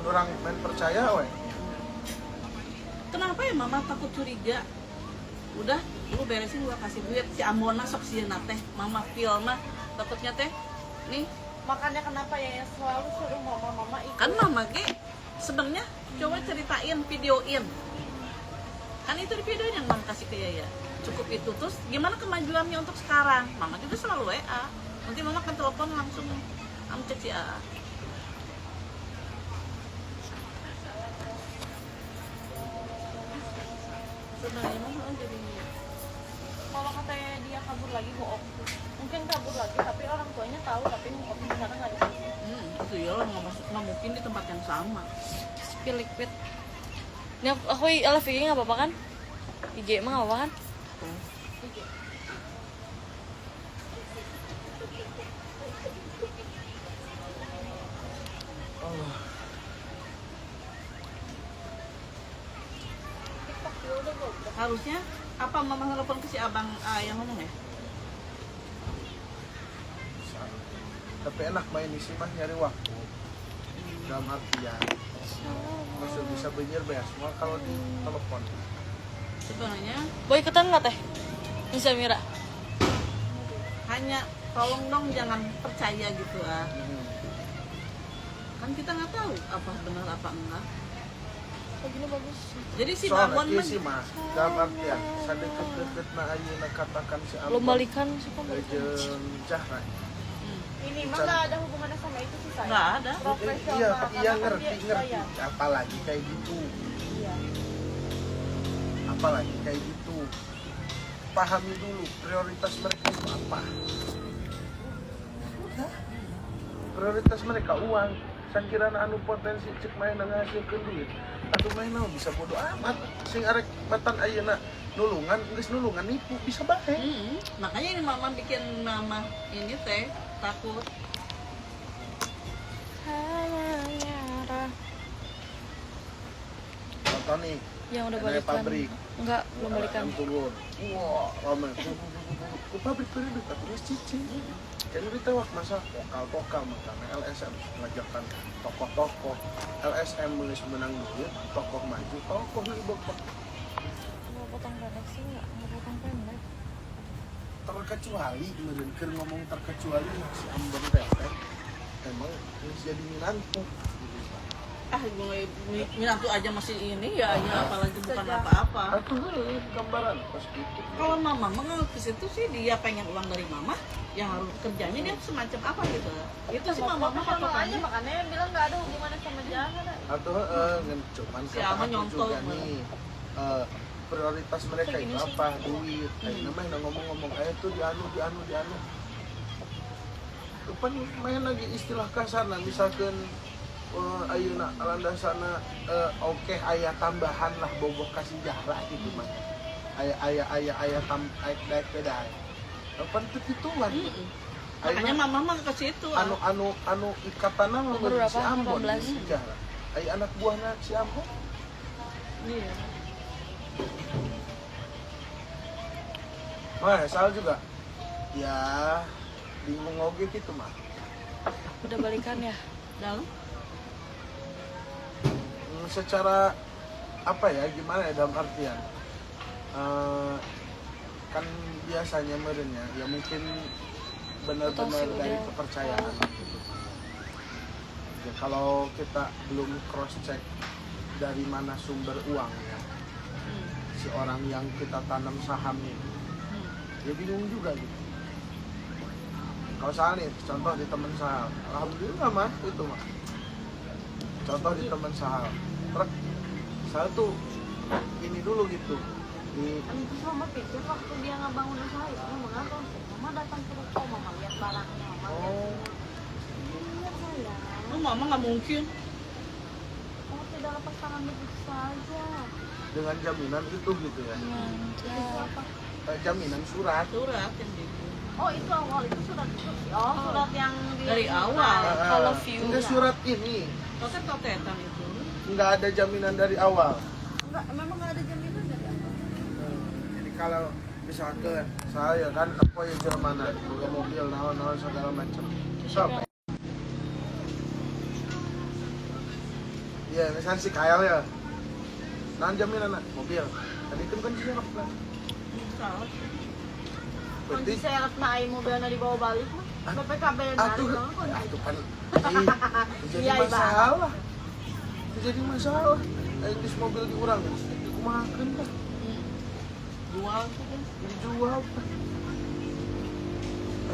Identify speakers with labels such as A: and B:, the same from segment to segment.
A: orang main percaya we.
B: Kenapa ya mama takut curiga? Udah, lu beresin gua kasih duit. Si Ambona sok sieuna teh, mama feel mah takutnya teh. Nih,
C: Makanya kenapa ya selalu suruh mama ikut.
B: kan mama ge sebenarnya coba ceritain, videoin. Kan itu di video yang mama kasih ke Yaya. Cukup itu, terus gimana kemajuannya untuk sekarang? Mama juga selalu WA. Nanti mama kan telepon langsung cek si AA. Sebenarnya mama jadi
C: Kalau katanya dia kabur lagi bohong. Mungkin kabur lagi tapi orang tuanya tahu tapi di sana nggak di sini.
B: itu ya lah nggak mungkin di tempat yang sama.
D: Spill liquid. Ini aku live IG nggak apa-apa kan? IG emang nggak apa kan?
B: Harusnya apa mama telepon ke si abang yang ngomong ya?
A: Tapi enak main di sini mah nyari waktu. Dalam artian masih bisa benyir bayar semua kalau di telepon.
B: Sebenarnya
D: Boy ikutan nggak teh? Bisa Mira.
B: hanya tolong dong jangan percaya gitu kan kita nggak tahu apa benar apa enggak.
D: Oh gini bagus.
B: Jadi si
A: Soalnya
B: babon
A: iya sih mah dalam artian sadeket-deket na ayeuna katakan si
D: Belum balikan sih kan?
A: jeung Jahra.
C: Ini mah nggak ada hubungannya sama itu sih saya.
B: Nggak ada.
C: Profesional.
A: Iya, tapi
C: karena
A: iya
C: kan
A: ngerti.
C: dia-
A: Apalagi kayak gitu.
C: Iya.
A: Apalagi kayak gitu. Pahami dulu prioritas mereka itu apa. Prioritas mereka uang. Sakirana anu potensi cek main ngasilkeun duit. Atuh main naon bisa bodo amat. Sing arek batan ayeuna nulungan, geus nulungan nipu bisa bae.
B: Makanya ini mama bikin mama ini teh takut.
A: Contoh nih,
D: Yang udah
A: dari
D: balikan.
A: pabrik.
D: Enggak, belum balikan.
A: Yang turun. Wah, rame. Ku pabrik periode tapi geus cicing. Jadi kita wak masa vokal makanya LSM ngajakan tokoh-tokoh LSM menulis menang duit, tokoh maju, tokoh libok.
D: Mau potong pendek sih nggak? Mau potong pendek.
A: Terkecuali, meureun keur ngomong terkecuali si Ambon teh emang geus jadi minantu.
B: Minantu aja masih ini ya, apalagi bukan apa-apa.
A: Atuh gambaran pas gitu.
B: Kalau mama mengerti situ sih dia pengen uang dari mama, yang harus kerjanya dia semacam apa gitu. Itu sih mama mah
C: Profesional aja
B: patokannya.
C: makanya yang bilang nggak ada hubungannya sama Jahra.
A: Atau cuman
B: Si
A: kata
B: Ama
A: aku
B: nyontol
A: juga
B: banget.
A: nih prioritas mereka itu apa duit kayak namanya ngomong-ngomong tuh dianu depan main lagi istilah kasar misalkan ayeuna landasana oke aya tambahan lah bobok kasih Jahra gitu mah aya daek beda depan itu gituan
B: Makanya mama mah ke situ.
A: anu ikatanna mah
D: Umur berapa?
A: si Ambon
D: 18.
A: si Jahra aya anak buahna si Ambon.
B: Iya.
A: Wah, salah juga. Ya, bingung oge gitu mah.
D: Udah balikan ya?
B: Dalam
A: Secara apa ya, gimana ya dalam artian? Kan biasanya merenya ya mungkin benar-benar
D: Betul sih,
A: dari
D: udah.
A: kepercayaan gitu. Ya, kalau kita belum cross check dari mana sumber uangnya si orang yang kita tanam saham ini, ya bingung juga gitu. Kalau salah nih, contoh di teman saham, alhamdulillah mah itu mah. Contoh di teman saham, truk saya tuh ini dulu gitu. Di
C: Kan itu mama pikir waktu dia ngebangun usaha itu mama nggak tahu sih. Mama datang ke ruko, mama lihat barangnya, mama lihat.
A: oh
C: Iya sayang.
B: oh, mama nggak mungkin.
C: Kamu tidak lepas tangan begitu saja.
A: dengan jaminan itu gitu ya.
C: Itu apa?
A: Jaminan surat.
B: Surat yang gitu.
C: Oh itu awal itu surat itu. Oh surat yang
B: Dari awal.
D: Kalau view.
A: Enggak surat ini,
B: Totet totetan itu.
A: enggak ada jaminan dari awal.
C: Enggak, memang nggak ada jaminan dari awal.
A: Jadi kalau misalkan saya kan apa ya Jermanan, boga mobil naon-naon segala macam. Siapa? Iya, misalnya si Kyle ya. Nah, jaminan anak mobil. Tadi kan serep lah.
B: Salah.
C: Kunci
A: Berarti
C: serep na ay mobil na dibawa balik mah. BPKB na
A: atuh,
C: rin kunci.
A: atuh kan. Jadi
C: Iya, Iba.
A: masalah. Jadi masalah. Itu mobil diurang, dikumakan lah.
B: Jual tuh kan.
A: Dijual.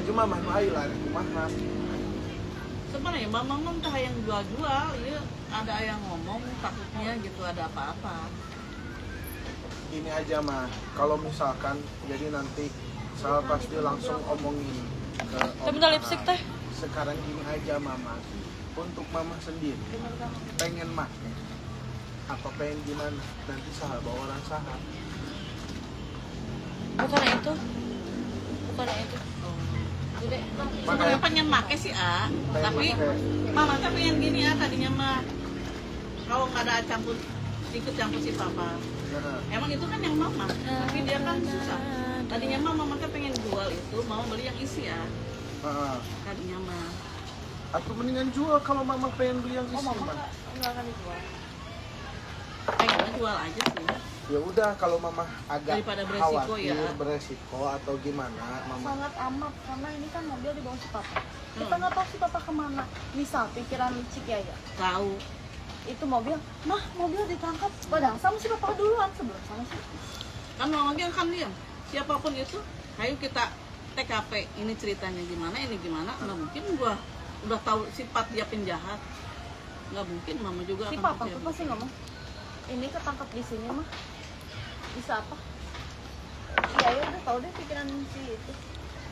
A: Cuma mah ayo lah, kumaha.
B: Sebenarnya mama entah yang jual-jual, ya ada yang ngomong takutnya gitu ada apa-apa.
A: Ini aja mah, kalau misalkan jadi nanti saya pasti langsung omongin ke
D: Tapi
A: Om
D: minta
A: Ahad.
D: lipstick teh.
A: Sekarang gini aja mama, untuk mama sendiri pengen make apa pengen gimana nanti saha bawa orang saha.
D: Bukan itu. Bukan itu.
C: Jadi
B: Sebenarnya pengen make sih tapi mama kan pengen gini tadinya mah kalau nggak ada campur ikut campur si papa.
A: Nah,
B: Emang itu kan yang mama, tapi dia kan susah. Tadinya mama kan pengen jual itu, mau beli yang isi tadinya mah.
A: aku mendingan jual kalau mama pengen beli yang isi
C: mama
A: mah.
C: nggak akan dijual.
B: Pengennya jual aja sih.
A: Ya udah kalau mama agak
B: Daripada beresiko,
A: khawatir
B: ya.
A: beresiko atau gimana mama.
C: Sangat amat karena ini kan mobil dibawa si papa. Kita nggak tahu si papa kemana. Misal pikiran Cik ya,
B: Tahu.
C: itu mobil, mah mobil ditangkap. Padahal sama si papa duluan sebelum sama si.
B: Kan mama bilang kan dia, siapapun itu, ayo kita TKP, ini ceritanya gimana, ini gimana, nggak mungkin gua udah tahu sifat dia penjahat, nggak mungkin mama juga
C: Si
B: akan
C: papa
B: percaya
C: tuh pasti ngomong, ini ketangkap di sini mah bisa apa? Iya ya udah tahu deh pikiran si itu.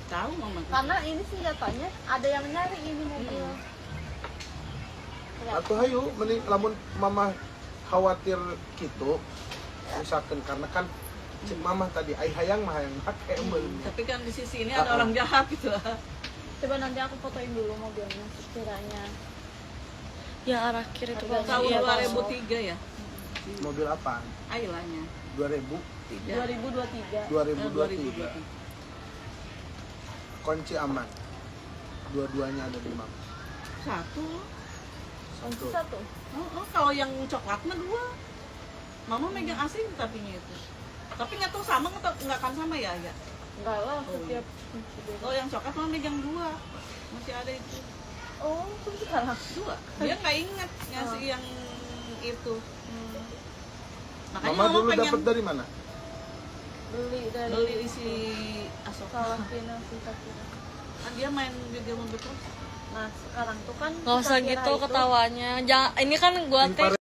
B: tahu mama tuh.
C: Karena ini senjatanya ada yang nyari ini mobil.
A: Atau hayu mending lamun mama khawatir gitu misalkan karena kan cik mama tadi ai hayang mah hayang make meuleuh.
B: Tapi kan di sisi ini ada orang jahat gitu lah.
C: Coba nanti aku fotoin dulu mobilnya sekiranya.
D: Ya arah kiri tuh.
C: Tahun
B: Tahun
C: Iya,
B: 2003 ya,
A: Mobil apa?
B: Ailanya
A: 2000
C: 2023.
A: 2023. Kunci aman. Dua-duanya ada di mama.
B: satu.
C: Kunci satu.
B: Kalau yang coklat mah 2. Mama megang asing tapinya itu. Tapi nggak tahu sama nggak akan sama ya.
C: Enggak lah,
B: Oh,
C: setiap kunci beda.
B: Kalau yang coklat mama megang 2. Masih ada itu.
C: Oh, kunci sekarang.
B: 2. Dia nggak inget ngasih yang itu. Makanya
A: Mama dulu
B: pengen
A: dapat dari mana?
C: Beli dari
B: beli si Asoka.
C: Salafina si Sakira.
B: Kan dia main juga mobil terus.
C: Nah, sekarang tuh kan
D: Nggak usah
C: Sakira
D: gitu
C: itu
D: ketawanya. Jangan, ini kan gua teh